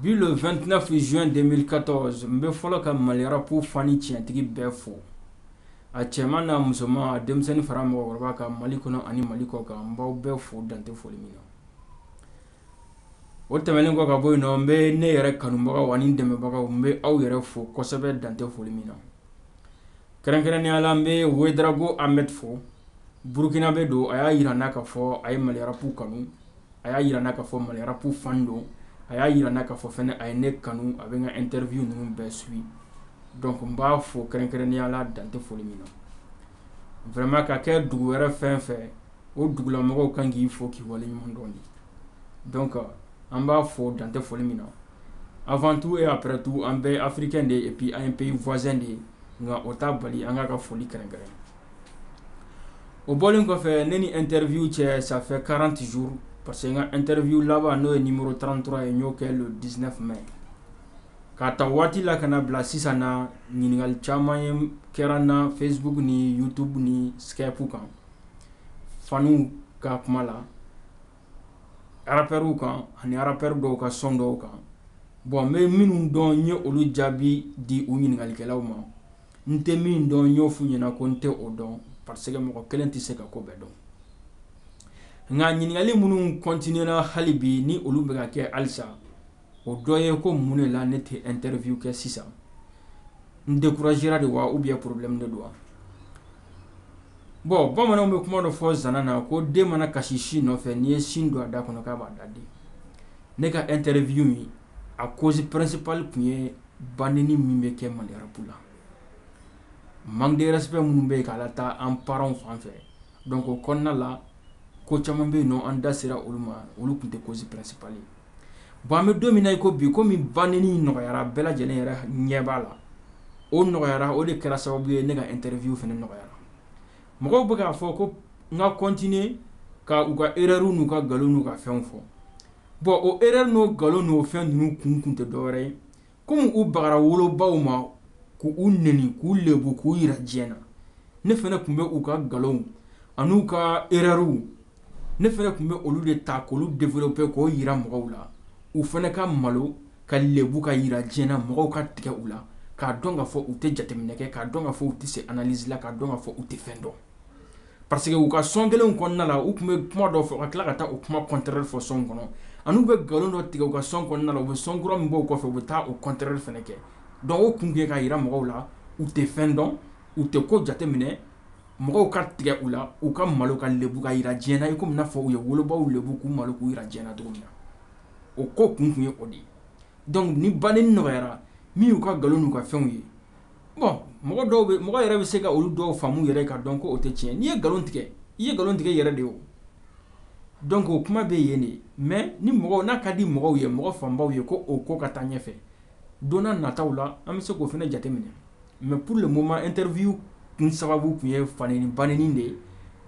Bi le 29 juin 2014 n bɛ fɔlɔ ka malirapu fani tiɲɛtigi bɛɛ fo a cɛman n'a musoman a denmisɛnnin fara mɔgɔkɔrɔba ka Mali kɔnɔ ani Mali kɔ kan n b'aw bɛɛ fo dantɛ foli min na. O tɛmɛnen kɔ ka bɔ yen nɔ n bɛ ne yɛrɛ kanubagaw ani dɛmɛbagaw n bɛ aw yɛrɛ fo kosɛbɛ dantɛ foli min na. Kɛrɛnkɛrɛnnenya la n bɛ Ouédraogo Ahmed fo Burukina bɛ don a y'a yira n na k'a fɔ a ye malirapu kanu a y'a yira n na k'a fɔ malirapu fan don a y'a yira n na k'a fɔ fɛnɛ a ye ne kanu a bɛ n ka interview ninnu bɛɛ suit donc n b'a fo kɛrɛnkɛrɛnnenya la dantɛ foli min na. Vraiment ka kɛ dugu wɛrɛ fɛn fɛn o dugulamɔgɔw kan k'i fo k'i waleɲuman dɔn de donc an b'a fo dantɛ foli min na. Avant tout et après tout an bɛɛ africain de et puis an ye pays voisin de ye nka o t'a bali an k'a ka foli kɛrɛnkɛrɛn. O bɔlen kɔfɛ ne ni interview cɛ ça fait 40 jours parce que n ka interview laban n'o ye numéro 33 ye n y'o kɛ le 19 mai k'a ta waati la ka na bila sisan na ɲininkali caman ye kɛra n na Facebook ni YouTube ni Skype kan faniw ka kuma la rappeurs kan ani rappeurs dɔw ka son dɔw kan bon n bɛ minnu dɔn n ye olu jaabi di u ɲininkalikɛlaw ma n tɛ min dɔn n y'o f'u ɲɛna ko n tɛ o dɔn parce que mɔgɔ kelen tɛ se ka ko bɛɛ dɔn. Nka ɲininkali minnu continuera hali bi ni olu bɛ ka kɛ halisa o dɔ ye ko mun de la ne tɛ interview kɛ sisan n découragera de wa ou bien problème de don wa. Bon bamananw bɛ kuma dɔ fɔ zana na ko den mana kasi si nɔfɛ n'i ye sin don a da kɔnɔ k'a b'a da di. Ne ka interview in a cause principale tun ye banni min bɛ kɛ malirapu la manque de respect minnu bɛ yen k'a lataa an parents fan fɛ donc o kɔnɔna la ko caman bɛ yen nɔ an da sera olu ma olu tun tɛ cause principale ye. Bon an bɛ don min na i ko bi komi banni nɔgɔyara bɛɛ lajɛlen yɛrɛ ɲɛ b'a la o nɔgɔyara o de kɛra sababu ye ne ka interview fana nɔgɔyara. Mɔgɔw bɛ k'a fɔ ko n ka continuer ka u ka erreur n'u ka nkalon n'u ka fɛnw fɔ bon o erreur n'o nkalon n'o fɛn ninnu kun tɛ dɔwɛrɛ ye komi u bagara wolobaw ma k'u neni k'u lebu k'u yira diɲɛ na ne fana tun bɛ u ka nkalonw an'u ka erreur ne fana tun bɛ olu de ta k'olu développer k'o yira mɔgɔw la u fana ka malo ka lebu ka yira diɲɛ na mɔgɔw ka tigɛ u la k'a dɔn k'a fɔ u tɛ jateminɛ kɛ k'a dɔn k'a fɔ u tɛ se analyse la k'a dɔn k'a fɔ u tɛ fɛn dɔn parce que u ka son kelenw kɔnɔna la u tun bɛ kuma dɔ fɔ ka tila ka taa o kuma contraire fɔ son kɔnɔ an'u bɛ nkalon dɔ tigɛ u ka son kɔnɔna la u bɛ son kura min bɔ o kɔfɛ u bɛ taa o contraire fana kɛ donc o kun ye k'a yira mɔgɔw la u tɛ fɛn dɔn u tɛ ko jateminɛ mɔgɔw ka tigɛ u la u ka malo ka lebu ka yira diɲɛ na i komi n'a fɔ u ye wolobaw lebu k'u malo k'u yira diɲɛ na cogo min na o ko kun ye o de ye donc ni banni nɔgɔyara min y'u ka nkalon n'u ka fɛnw ye bon mɔgɔ yɛrɛ bɛ se ka olu dɔw faamu yɛrɛ ka dɔn ko o tɛ tiɲɛ n'i ye nkalon tigɛ i ye nkalon tigɛ i yɛrɛ de o donc o kuma bɛ yen de mais ni mɔgɔw n'a ka di mɔgɔw ye mɔgɔ fanbaw ye ko o ko ka taa ɲɛfɛ don n'a nataw la an bɛ se k'o fana jateminɛ mais pour le moment interview kun sababu tun ye faneni baneni de ye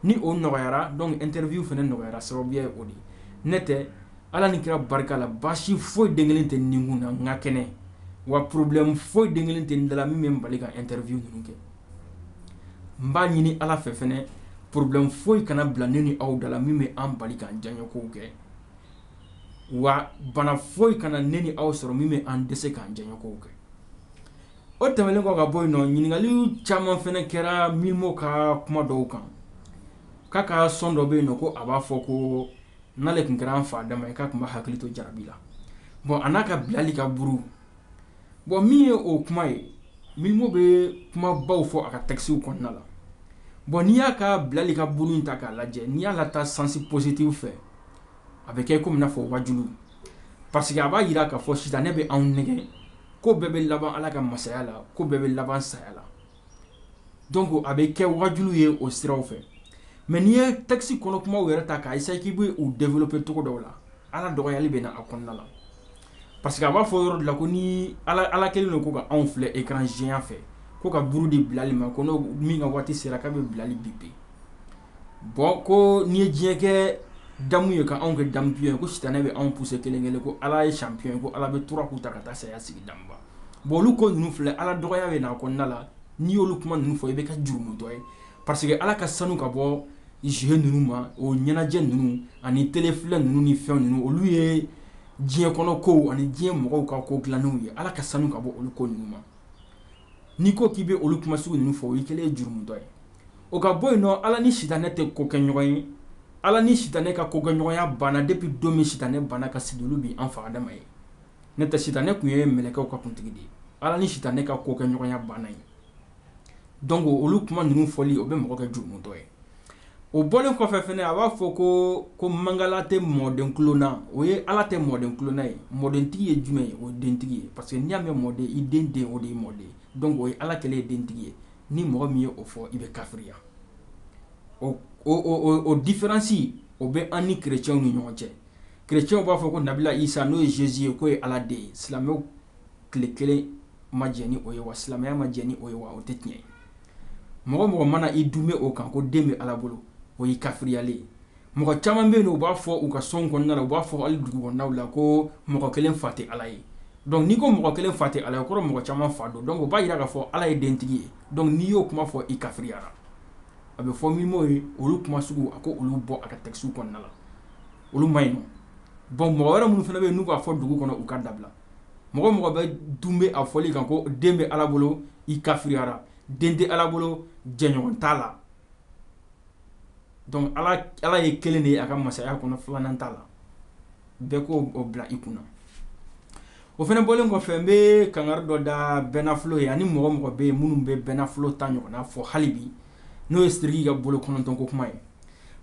ni o nɔgɔyara donc interview fana nɔgɔyara sababuya ye o de ne tɛ ala ni kira barika la baasi foyi den kelen tɛ nin kun na n ka kɛnɛ wa problème foyi den kelen tɛ n dala min bɛ n bali ka interview ninnu kɛ n b'a ɲini ala fɛ fɛnɛ problème foyi kana bila ne ni aw dala min bɛ an bali k'an diyaɲɛkow kɛ wa bana foyi kana ne ni aw sɔrɔ min bɛ an dɛsɛ k'an diyaɲɛkow kɛ. O tɛmɛnen kɔ ka bɔ yen nɔ ɲininkaliw caman fɛnɛ kɛra Milmo ka kuma dɔw kan k'a ka son dɔ bɛ yen nɔ ko a b'a fɔ ko n'ale tun kɛra an fa dama ye k'a tun b'a hakili to jarabi la bon a n'a ka bilali ka buru bon min ye o kuma ye Milmo bɛ kumabaw fɔ a ka textes kɔnɔna la bon n'i y'a ka bilali ka buru in ta k'a lajɛ n'i y'a lataa sens positif fɛ a bɛ kɛ komi n'a fɔ wajulu parce que a b'a yira k'a fɔ sisan ne bɛ anw nɛgɛ ko bɛɛ bɛ laban ala ka masaya la ko bɛɛ bɛ laban saya la donc a bɛ kɛ wajulu ye o siraw fɛ mais n'i ye texte kɔnɔ kumaw yɛrɛ ta k'a essayer k'i bɛ u développer cogo dɔw la ala dɔgɔyali bɛ na a kɔnɔna la parce que a b'a fɔ yɔrɔ dɔ la ko ni ala kelen don ko ka anw filɛ écran géant fɛ ko ka buru di bilali ma ko n'o min ka waati sera k'a bɛ bilali bipe bon ko n'i ye diɲɛ kɛ damu ye ka anw kɛ damupion ye ko sitanɛ bɛ anw pousser kelen kelen ko ala ye champion ye ko ala bɛ tura k'u ta ka taa saya sigi damuba bon olu ko ninnu filɛ ala dɔgɔya bɛ na a kɔnɔna la n'i y'olu kuma ninnu fɔ i bɛ ka jurumutɔ ye parce que ala ka sanu ka bɔ jeu ninnu ma o ɲɛnajɛ ninnu ani télé filɛ ninnu ni fɛn ninnu olu ye diɲɛ kɔnɔ ko ani diɲɛ mɔgɔw ka ko dilanenw ye ala ka sanu ka bɔ olu ko ninnu ma n'i ko k'i bɛ olu kuma sugu ninnu fɔ o y'i kɛlen ye jurumutɔ ye o ka bɔ yen nɔ ala ni sitanɛ tɛ ko kɛ ɲɔgɔn ye ala ni sitanɛ ka ko kɛ ɲɔgɔnya banna depuis don min sitanɛ banna ka sigi olu bi an fa adama ye ne tɛ sitanɛ tun ye mɛlɛkɛw ka kuntigi de ye ala ni sitanɛ ka ko kɛ ɲɔgɔnya banna ye donc olu kuma ninnu fɔli o bɛ mɔgɔ kɛ jurumutɔ ye o bɔlen kɔfɛ fɛnɛ a b'a fɔ ko mangala tɛ mɔden kulonna o ye ala tɛ mɔden kulonna ye mɔdentigi ye jumɛn ye o ye dentigi ye parce que n'i y'a mɛn mɔden i den o de ye mɔden ye donc o ye ala kɛlen ye dentigi ye ni mɔgɔ min ye o fɔ i bɛ kafiriya o différence o bɛ an ni chrétiens ni ɲɔgɔn cɛ chrétiens b'a fɔ ko nabila isa n'o ye jésus ye k'o ye ala den ye silamɛw tile kelen ma jɛ ni o ye wa silamɛya ma jɛ ni o ye wa o tɛ tiɲɛ ye mɔgɔ mɔgɔ mana i dunbe o kan ko den bɛ ala bolo o ye kafiriyalen ye mɔgɔ caman bɛ yen u b'a fɔ u ka sɔn kɔnɔna la u b'a fɔ hali dugu kɔnɔnaw la ko mɔgɔ kelen fa tɛ ala ye donc n'i ko mɔgɔ kelen fa tɛ ala ye o kɔrɔ mɔgɔ caman fa don donc o b'a jira k'a fɔ ala ye dentigi ye donc n'i y'o kuma fɔ i kafiriyara a bɛ fɔ min m'o ye olu kuma sugu a ko olu bɔ a ka texte kɔnɔna la olu ma ɲi nɔ bon mɔgɔ wɛrɛ minnu fana bɛ yen n'u b'a fɔ dugu kɔnɔ u ka dabila mɔgɔ mɔgɔ bɛ dunbe a fɔli kan ko den bɛ ala bolo i kafiriyara den tɛ ala bolo jɛɲɔgɔn t'a la donc ala ye kelen de ye a ka masaya kɔnɔ filanan t'a la bɛɛ k'o bila i kunna o fana bɔlen kɔfɛ n bɛ kangari dɔ da bɛnafolo ye ani mɔgɔ mɔgɔ bɛ yen minnu bɛ bɛnafolo ta ɲɔgɔnna fɔ hali bi n'o ye siriki ka bolo kɔnɔntɔn ko kuma ye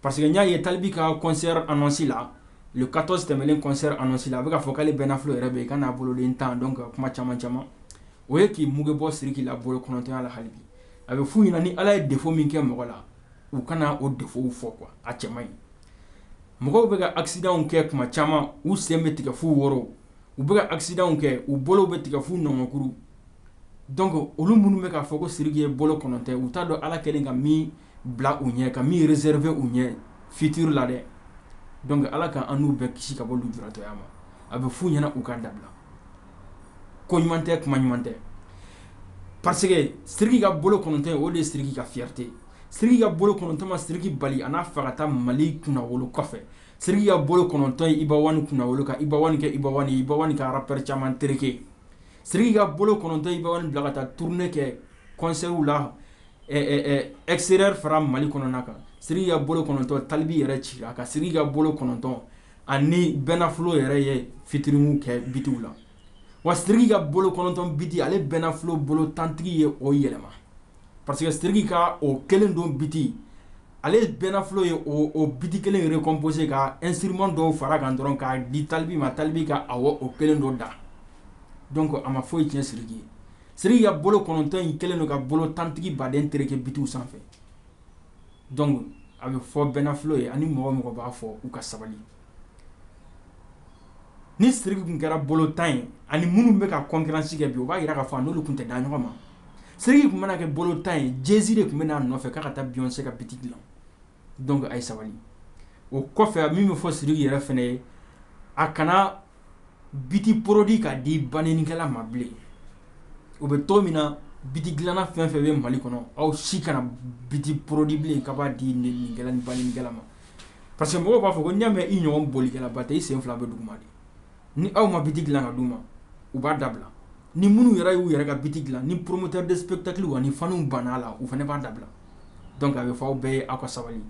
parce que n y'a ye talibi ka concert annonce la le 14 tɛmɛlen concert annonce la a bɛ ka fɔ k'ale bɛnafolo yɛrɛ bɛ yen k'a n'a boloden tan donc kuma caman caman o ye k'i mugu bɔ siriki la bolo kɔnɔntɔnya la hali bi a bɛ f'u ɲɛna ni ala ye défaut min kɛ mɔgɔ la u kana o défaut fɔ quoi a cɛ man ɲi mɔgɔw bɛ ka accident kɛ kuma caman u sen bɛ tigɛ f'u woro u bɛ ka accident kɛ u bolo bɛ tigɛ f'u nɔngɔkuru donc olu minnu bɛ k'a fɔ ko siriki ye bolo kɔnɔntɔn u t'a dɔn ala kɛlen ka min bila u ɲɛ ka min réserver u ɲɛ futur la dɛ donc ala ka an n'u bɛɛ kisi ka bɔ lujuratɔya ma a bɛ f'u ɲɛna u ka dabila ko ɲuman tɛ kuma ɲuman tɛ parce que siriki ka bolo kɔnɔntɔn o de ye siriki ka fierté siriki ka bolo kɔnɔntɔn ma siriki bali a n'a fa ka taa mali kunnawolo kɔfɛ siriki ka bolo kɔnɔntɔn ye ibawani kunnawolo ka ibawani kɛ ibawani ka rappeur caman tereke siriki ka bolo kɔnɔntɔn ibawani bila ka taa tournée kɛ concert la extérieur fara mali kɔnɔna kan siriki ka bolo kɔnɔntɔn talibi yɛrɛ cira a ka siriki ka bolo kɔnɔntɔn ani bɛnafolo yɛrɛ ye fitirimu kɛ bitiw la wa siriki ka bolo kɔnɔntɔn biti ale bɛnafolo bolo tantigi ye o yɛlɛma parce que siriki ka o kelen don biti ale bɛnafolo ye o biti kelen recomposé ka instrument dɔw fara kan dɔrɔn k'a di talibi ma talibi ka awɔ o kelen don da donc a ma foyi tiɲɛ siriki ye siriki ka bolo kɔnɔntɔn in kelen don ka bolo tantigi baden tereke bitiw sanfɛ donc a bɛ fɔ bɛnafolo ye ani mɔgɔ mɔgɔ b'a fɔ u ka sabali ni siriki tun kɛra bolo tan ye ani minnu bɛ ka concurrence kɛ bi o b'a jira k'a fɔ a n'olu tun tɛ da ɲɔgɔn ma siriki tun mana kɛ bolo tan ye Jay-Z de tun bɛ n'a nɔfɛ k'a ka taa Beyoncé ka biti dilan donc a ye sabali o kɔfɛ min bɛ fɔ siriki yɛrɛ fɛnɛ ye a kana biti produit k'a di banenikɛla ma bilen o bɛ to min na biti dilanna fɛn fɛn bɛ mali kɔnɔ aw si kana biti produit bilen k'a b'a di ninkɛla ni banenikɛla ma parce que mɔgɔw b'a fɔ ko n'i y'a mɛn i ɲɔgɔn bolikɛla ba tɛ i sen fila bɛ duguma de ni aw ma biti dilan ka d'u ma u b'a dabila ni minnu yɛrɛ y'u yɛrɛ ka biti dilan ni promoteur de spectacle wa ni faniw banna la u fana b'a dabila donc a bɛ fɔ aw bɛɛ ye aw ka sabali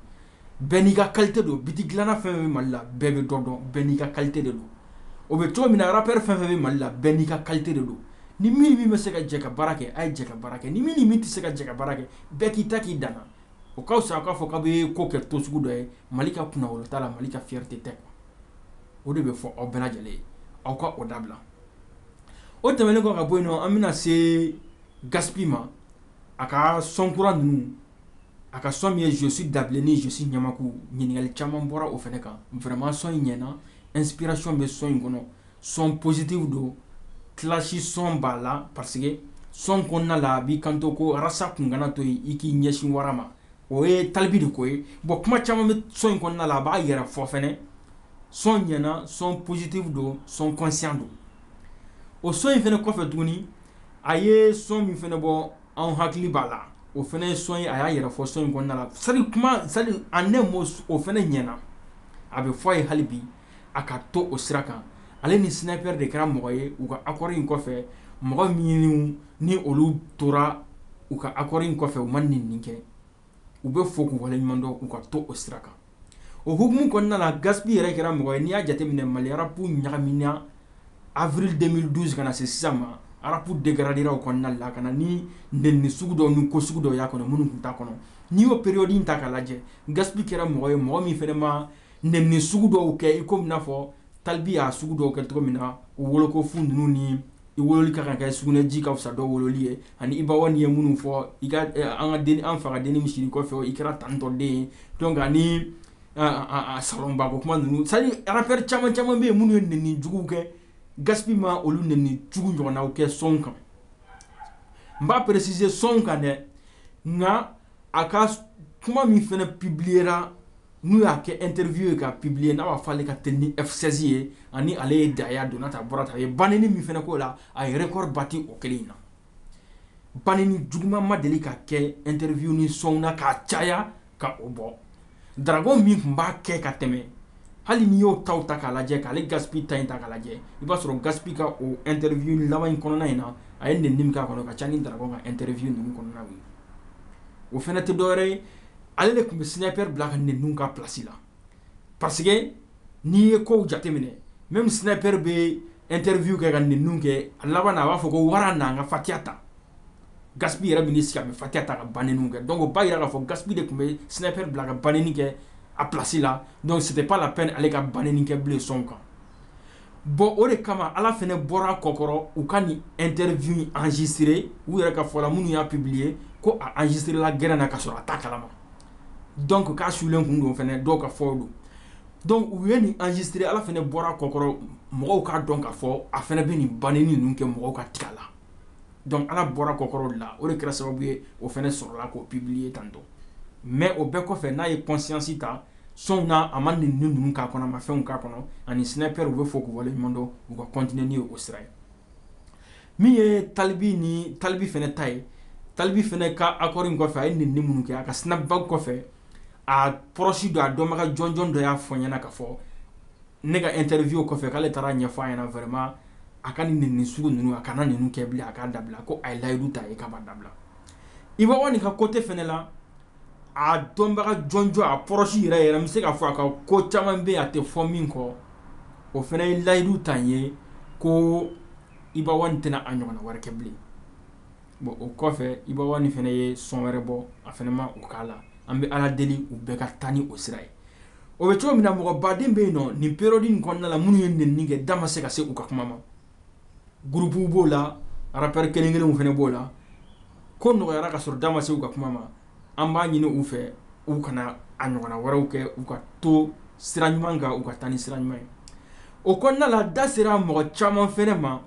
bɛɛ n'i ka qualité don biti dilanna fɛn fɛn bɛ mali la bɛɛ bɛ dɔ dɔn bɛɛ n'i ka qualité de don o bɛ cogo min na rappeur fɛn fɛn bɛ mali la bɛɛ n'i ka qualité de don ni min bɛ se ka jɛ ka baara kɛ a ye jɛ ka baara kɛ ni min tɛ se ka jɛ ka baara kɛ bɛɛ k'i ta k'i danna o ka fisa k'a fɔ k'a bɛ ko kɛ to sugu dɔ ye mali ka kunnawolo t'a la mali ka fierté tɛ o de bɛ fɔ aw bɛɛ lajɛlen ye aw ka o dabila o tɛmɛnen kɔ ka bɔ yen nɔ an bɛna se Gaspi ma a ka sɔn kura ninnu a ka sɔn min ye je suis Dabileni je suis Ɲamaku ɲininkali caman bɔra o fana kan vraiment sɔn in ɲɛna inspiration bɛ sɔn in kɔnɔ sɔn positif don classe sɔn b'a la parce que sɔn kɔnɔna la a b'i kanto ko rasa kun kana to yen i k'i ɲɛsin wara ma o ye talibi de ko ye bon kuma caman bɛ sɔn in kɔnɔna la a b'a yɛrɛ fɔ fɛnɛ sɔn ɲɛna sɔn positif don sɔn conscient don o sɔn in fɛnɛ kɔfɛ tuguni a ye sɔn min fɛnɛ bɔ an hakili b'a la o fɛnɛ ye sɔn ye a y'a yɛrɛ fɔ sɔn in kɔnɔna la c'est-à-dire en un mot o fɛnɛ ɲɛna a bɛ fɔ a ye hali bi a ka to o sira kan ale ni sniper de kɛra mɔgɔ ye u ka accord in kɔfɛ mɔgɔ minnu ni olu tora u ka accord in kɔfɛ u ma nin kɛ u bɛ fɔ k'u waleɲuman dɔn u ka to o sira kan o hukumu kɔnɔna la Gaspy yɛrɛ kɛra mɔgɔ ye n'i y'a jateminɛ Mali arabu ɲagamina avril 2012 kana se sisan ma arabu dégradera o kɔnɔna la ka na ni nɛni sugu dɔw ni ko sugu dɔw y'a kɔnɔ minnu tun t'a kɔnɔ n'i y'o période in ta k'a lajɛ Gaspy kɛra mɔgɔ ye mɔgɔ min fɛnɛ ma nɛni sugu dɔw kɛ i komi n'a fɔ Talibi y'a sugu dɔw kɛ cogo min na u wolokofu ninnu ni i wololi ka kan kɛ sugunɛji ka fisa dɔw wololi ye ani Ibawan ye minnu fɔ i ka an fa ka denni misiri kɔfɛ i kɛra tantɔ den ye donc ani salonba ko kuma ninnu c'est à dire rappeur caman bɛ yen minnu ye nɛni juguw kɛ Gaspy ma olu nɛni jugu ɲɔgɔnnaw kɛ son kan n b'a préciser son kan dɛ nka a ka kuma min fɛnɛ publiera n'u y'a kɛ interview ye ka publier n'a b'a fɔ ale ka teli ni F16 ye ani ale ye Daya Donata bɔra ta a ye banni min fɛnɛ k'o la a ye record bati o kelen in na banni juguman ma deli ka kɛ interview ni son na k'a caya ka o bɔ Dragon min tun b'a kɛ ka tɛmɛ hali n'i y'o taw ta k'a lajɛ k'ale Gaspy ta in ta k'a lajɛ i b'a sɔrɔ Gaspy ka o interview laban in kɔnɔna in na a ye nɛni min k'a kɔnɔ ka ca ni Dragon ka interview ninnu kɔnɔna ye o fɛnɛ tɛ dɔwɛrɛ ye ale de tun bɛ sniper bila ka nɛniw ka place la parce que n'i ye kow jateminɛ même sniper bɛ interview kɛ ka nɛniw kɛ a laban na a b'a fɔ ko wara na n ka fatiya ta Gaspy yɛrɛ bɛ n'i sigi a bɛ fatiya ta ka banniw kɛ donc o b'a yira k'a fɔ Gaspy de tun bɛ sniper bila ka banni kɛ a place la donc c'était pas la peine ale ka banni kɛ bilen son kan bon o de kama ala fɛnɛ bɔra kɔkɔrɔ u ka nin interview enregistré u yɛrɛ ka fɔla minnu y'a publier ko a enregistré la gɛrɛn na ka sɔrɔ a t'a kalama donc k'a sulen kun don fɛnɛ dɔw ka fɔ don donc u ye nin enregistré ala fɛnɛ bɔra kɔkɔrɔ mɔgɔw k'a dɔn k'a fɔ a fɛnɛ bɛ nin banni ninnu kɛ mɔgɔw ka tigɛ la donc ala bɔra kɔkɔrɔ la o de kɛra sababu ye o fɛnɛ sɔrɔla k'o publier tantɔ mais o bɛɛ kɔfɛ n'a ye conscience ta son na a ma nɛni ninnu k'a kɔnɔ a ma fɛnw k'a kɔnɔ ani sniper u bɛ fɔ k'u waleɲuman dɔn u ka continuer ni o sira ye min ye Talibi fɛnɛ ta ye Talibi fɛnɛ ka accord in kɔfɛ a ye nɛni minnu kɛ a ka snapback kɔfɛ a proche dɔ a dɔnbaga jɔnjɔn dɔ y'a fɔ ɲɛna k'a fɔ ne ka interview kɔfɛ k'ale taara ɲɛfɔ a ɲɛna vraiment a ka nin nɛni sugu ninnu a kana ninnu kɛ bilen a k'a dabila ko a ye layidu ta a ye k'a b'a dabila Ibawan ka côté fɛnɛ la a dɔnbaga jɔnjɔn a proche yɛrɛ n bɛ se k'a fɔ a ka ko caman bɛ yen a tɛ fɔ min kɔ o fɛnɛ ye layidu ta n ye ko Ibawan tɛna a ɲɔgɔnna wɛrɛ kɛ bilen bon o kɔfɛ Ibawan fɛnɛ ye son wɛrɛ bɔ a fɛnɛ ma o k'a la an bɛ ala deli u bɛɛ ka taa ni o sira ye o bɛ cogo min na mɔgɔ baden bɛ yen nɔ nin période in kɔnɔna la minnu ye nɛni kɛ da ma se ka se u ka kuma ma groupe b'o la rappeur kelen kelenw fɛnɛ b'o la ko nɔgɔyara ka sɔrɔ da ma se u ka kuma ma an b'a ɲini u fɛ u kana a ɲɔgɔnna wɛrɛw kɛ u ka to sira ɲuman kan u ka taa ni sira ɲuman ye o kɔnɔna la da sera mɔgɔ caman fɛnɛ ma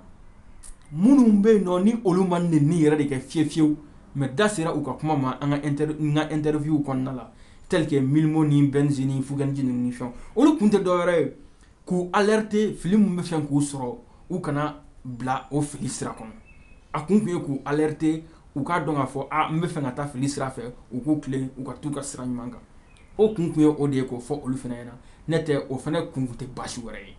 minnu bɛ yen nɔ ni olu ma nɛni yɛrɛ de kɛ fiyewu mais da sera u ka kuma ma an ka interview kɔnɔna la tel que Milmo ni Benzi ni Fuganji ni fɛnw olu kun tɛ dɔwɛrɛ ye k'u alerter fili min bɛ fɛn k'u sɔrɔ u kana bila o fili sira kɔnɔ a kun ye k'u alerter u k'a dɔn k'a fɔ n bɛ fɛ ka taa fili sira fɛ u k'u tilen u ka t'u ka sira ɲuman kan o kun ye o de ye k'o fɔ olu fɛnɛ ɲɛna ne tɛ o fɛnɛ kun tɛ baasi wɛrɛ ye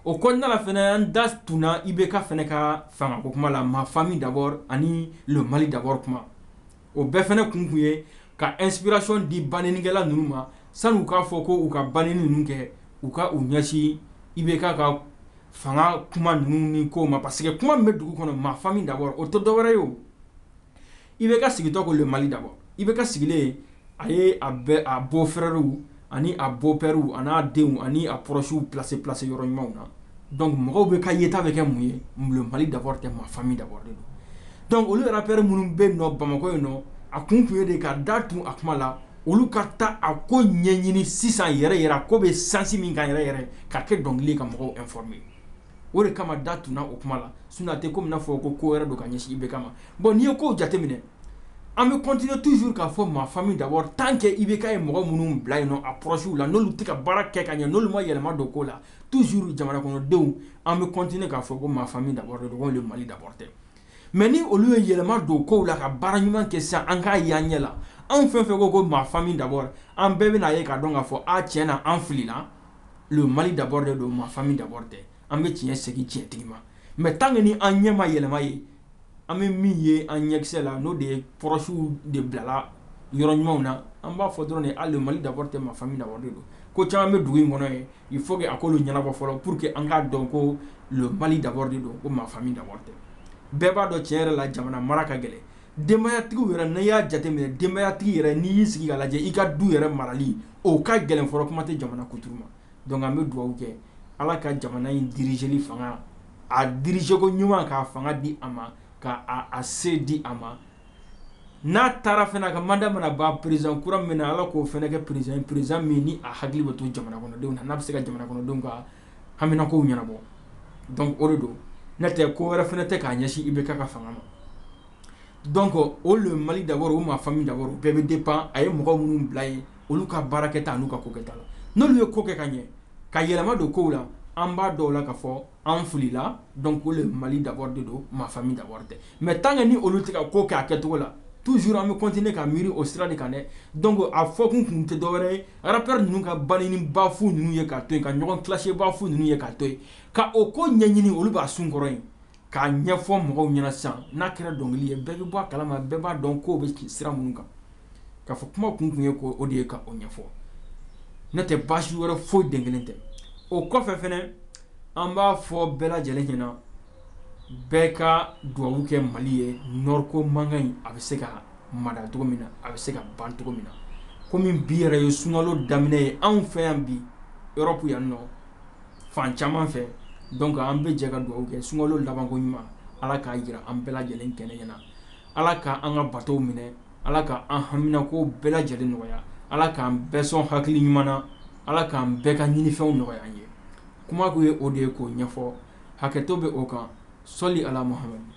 o kɔnɔna la fɛnɛ an da tunna IBK fɛnɛ ka fanga ko kuma la ma famille d'abord ani le Mali d'abord kuma o bɛɛ fɛnɛ kun ye ka inspiration di banninikɛla ninnu ma sani u k'a fɔ ko u ka banni ninnu kɛ u ka u ɲɛsin IBK ka fanga kuma ninnu ni ko ma parce que kuma min bɛ dugu kɔnɔ ma famille d'abord o tɛ dɔwɛrɛ ye o IBK sigitɔ ko le Mali d'abord IBK sigilen a ye a beau-frères ani a beau-pères an'a denw ani a proches placer yɔrɔ ɲumanw na donc mɔgɔw bɛ ka yeta bɛ kɛ mun ye le Mali d'abord tɛ ma famille d'abord de don donc olu rappeurs minnu bɛ yen nɔ Bamakɔ yen nɔ a kun ye de ka da tun a kuma la olu ka taa a ko ɲɛɲini sisan yɛrɛ a ko bɛ sansi min kan yɛrɛ ka kɛ dɔnkili ka mɔgɔw informer o de kama da tunna o kuma la sinon a tɛ komi n'a fɔ ko wɛrɛ don ka ɲɛsin IBK ma bon n'i ye kow jateminɛ an bɛ continuer toujours k'a fɔ ma famille d'abord tant que IBK ye mɔgɔ minnu bila yen nɔ a proches la n'olu tɛ ka baara kɛ ka ɲɛ n'olu ma yɛlɛma don ko la toujours jamana kɔnɔdenw an bɛ continuer k'a fɔ ko ma famille d'abord de don le Mali d'abord tɛ mais ni olu ye yɛlɛma don kow la ka baara ɲuman kɛ sisan an k'a ye an ɲɛ la anw fɛn fɛn ko ma famille d'abord an bɛɛ bɛna ye k'a dɔn k'a fɔ tiɲɛ na an filila le Mali d'abord de don ma famille d'abord tɛ an bɛ tiɲɛ segin tiɲɛtigi ma mais tant que ni an ɲɛ ma yɛlɛma ye an bɛ min ye an ɲɛkisɛ la n'o de ye kɔrɔsiw de bilala yɔrɔ ɲumanw na an b'a fɔ dɔrɔn de le Mali d'abord tɛ ma famille d'abord de don ko caman bɛ dugu in kɔnɔ ye il faut que a k'olu ɲɛnabɔ fɔlɔ pour que an k'a dɔn ko le Mali d'abord de don ko ma famille d'abord tɛ bɛɛ b'a dɔn tiɲɛ yɛrɛ la jamana mara ka gɛlɛn denbayatigiw yɛrɛ n'i y'a jateminɛ denbayatigi yɛrɛ n'i y'i sigi ka lajɛ i ka du yɛrɛ marali o ka gɛlɛn fɔlɔ kuma tɛ jamana kuturu ma donc an bɛ dugawu kɛ ala ka jamana in dirigeli fanga a dirige ko ɲuman k'a fanga di a ma ka a se di a ma n'a taara fana a ka mandat mana ban président kura min na ala k'o fana kɛ président min ni a hakili bɛ to jamana kɔnɔdenw na n'a bɛ se ka jamana kɔnɔdenw ka haminakow ɲɛnabɔ donc o de don n'o tɛ ko wɛrɛ fana tɛ k'a ɲɛsin IBK ka fanga ma donc o le Mali d'abord o ma famille d'abord o bɛɛ bɛ dépend a ye mɔgɔ minnu bila yen olu ka baarakɛta n'u ka kokɛta la n'olu ye ko kɛ ka ɲɛ ka yɛlɛma don kow la an b'a dɔw la k'a fɔ an filila donc o le Mali d'abord de don ma famille d'abord tɛ mais tant que ni olu tɛ ka ko kɛ a kɛcogo la toujours an bɛ continuer ka miiri o sira de kan dɛ donc a fɔ kun tɛ dɔwɛrɛ ye rappeur ninnu ka banni bafu ninnu ye k'a to yen ka ɲɔgɔn clasher bafu ninnu ye k'a to yen ka o ko ɲɛɲini olu b'a sun kɔrɔ yen k'a ɲɛfɔ mɔgɔw ɲɛna sisan n'a kɛra dɔnkili ye bɛɛ bɛ bɔ a kalama bɛɛ b'a dɔn k'o bɛ sira minnu kan k'a fɔ kuma kun ye ko o de ye ka o ɲɛfɔ n'o tɛ baasi wɛrɛ foyi den kelen tɛ o kɔfɛ fɛnɛ an b'a fɔ bɛɛ lajɛlen ɲɛna bɛɛ ka duwawu kɛ Mali ye nord ko mankan in a bɛ se ka mada cogo min na a bɛ se ka ban cogo min na komi bi yɛrɛ ye sunkalo daminɛ ye anw fɛ yan bi Europe yan nɔ fan caman fɛ donc an bɛ jɛ ka duwawu kɛ sunkalo labanko ɲuman ala k'a jira an bɛɛ lajɛlen kɛnɛ ɲɛna ala ka an ka batow minɛ ala ka an haminako bɛɛ lajɛlen nɔgɔya ala k'an bɛɛ sɔn hakili ɲuman na ala k'an bɛɛ ka ɲinifɛnw nɔgɔya an ye kuma kun ye o de ye k'o ɲɛfɔ hakɛto bɛ o kan sɔli ala Muhamadu